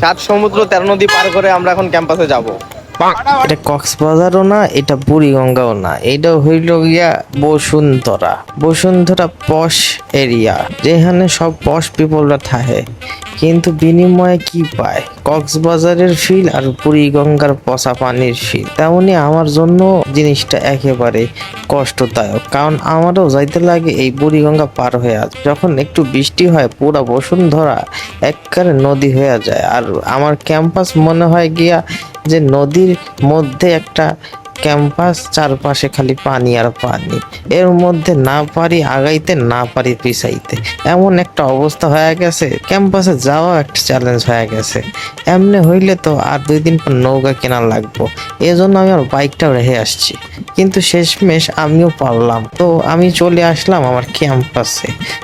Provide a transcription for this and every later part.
সাত সমুদ্র 13 নদী পার করে আমরা এখন ক্যাম্পাসে যাব। এটা কক্সবাজারও না, এটা বুড়িগঙ্গাও না, এটা হইল গিয়া বসুন্ধরা। বসুন্ধরা পশ এরিয়া, যেখানে সব পশ পিপলরা থাকে, কিন্তু বিনিময়ে কি পায়? কক্সবাজারের ফিল আর বুড়িগঙ্গার পচা পানির ফিল। তেমনি আমার জন্য জিনিসটা একেবারে কষ্টদায়ক, কারণ আমারও যাইতে লাগে এই বুড়িগঙ্গা পার হয়ে। আজ যখন একটু বৃষ্টি হয় পুরা বসুন্ধরা একবারে নদী হয়ে যায়, আর আমার ক্যাম্পাস মনে হয় গিয়া যে নদীর মধ্যে একটা ক্যাম্পাস, চারপাশে খালি পানি আর পানি। এর মধ্যে না পারি আগাইতে, না পারি পিছাইতে, এমন একটা অবস্থা হয়ে গেছে। ক্যাম্পাসে যাওয়া একটা চ্যালেঞ্জ হয়ে গেছে। এমনি হইলে তো আর 2 দিন পর নৌকা কেনা লাগবো। এজন্য আমি আমার বাইকটাও রেখে আসছি, কিন্তু শেষমেশ আমিও পারলাম। তো আমি চলে আসলাম আমার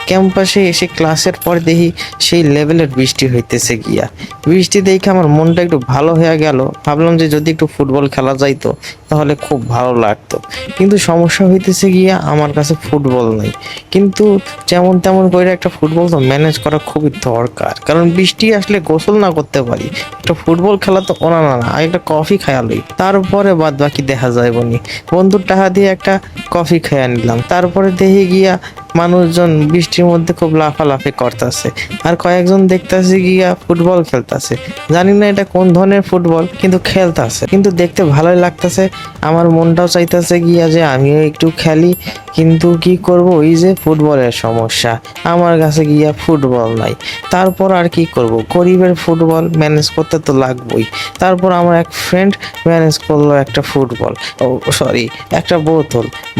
ক্যাম্পাসে এসে ক্লাসের পর দেখি সেই লেভেলের বৃষ্টি হইতেছে গিয়া। বৃষ্টি দেখে আমার মনটা একটু ভালো হয়ে গেল। ভাবলাম যে যদি একটু ফুটবল খেলা যাইতো তাহলে খুব ভালো লাগতো, কিন্তু সমস্যা হইতেছে গিয়া আমার কাছে ফুটবল নাই। কিন্তু যেমন তেমন করে একটা ফুটবল তো ম্যানেজ করা খুবই দরকার, কারণ বৃষ্টি আসলে গোসল না করতে পারি, একটা ফুটবল খেলা তো ওনা না আর একটা কফি খায়া লই, তারপরে বাদ বাকি দেখা যায় বনি। বন্ধুর টাকা দিয়ে একটা কফি খেয়ে নিলাম, তারপরে দেখে গিয়া মানুষজন বৃষ্টির মধ্যে খুব লাফালাফি করতেছে, আর কয়েকজন দেখতেছে গিয়া ফুটবল খেলতেছে। জানি না এটা কোন ধরনের ফুটবল, কিন্তু খেলতেছে, কিন্তু দেখতে ভালোই লাগতেছে। আমার মনটাও চাইতেছে গিয়া যে আমিও একটু খেলি, কিন্তু কি করব, ওই যে ফুটবলের সমস্যা, আমার কাছে গিয়া ফুটবল নাই। তারপর আর কি করব, গরিবের ফুটবল ম্যানেজ করতে তো লাগবেই। তারপর আমার এক ফ্রেন্ড ম্যানেজ করলো একটা ফুটবল, ও সরি, একটা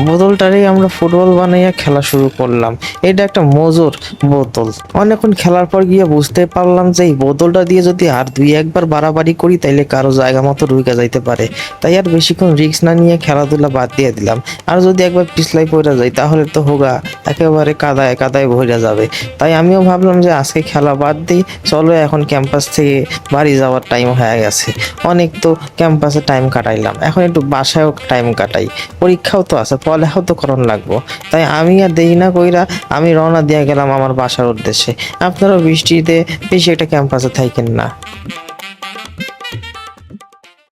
বোতলটারেই আমরা ফুটবল বানাইয়া খেলা শুরু করলাম। এটা একটা মজুর বোতল। অনেকক্ষণ খেলার পর গিয়ে বুঝতে পারলাম যে এই বোতলটা দিয়ে যদি আর 2-1 বার বাড়াবাড়ি করি তাইলে কারো জায়গা মতো ঢুকে যাইতে পারে। তাই আর বেশিক্ষণ রিস্ক না নিয়ে খেলাধুলা বাদ দিয়ে দিলাম। আর যদি একবার পিছলাই পড়ে যাই তাহলে তো হোগা একেবারে কাদায় কাদায় ভরে যাবে। তাই আমিও ভাবলাম যে আজকে খেলা বাদ দিই, চলো এখন ক্যাম্পাস থেকে বাড়ি যাওয়ার টাইম হয়ে গেছে। অনেক তো ক্যাম্পাসে টাইম কাটাইলাম, এখন একটু বাসায়ও টাইম কাটাই, পরীক্ষাও তো আছে, পড়ালেখাও তো করণ লাগবো। তাই আমি আর দেরি না কইরা আমি রওনা দিয়ে গেলাম আমার বাসার উদ্দেশ্যে। আপনারাও বৃষ্টিতে বেশি একটা ক্যাম্পাসে থাকেন না।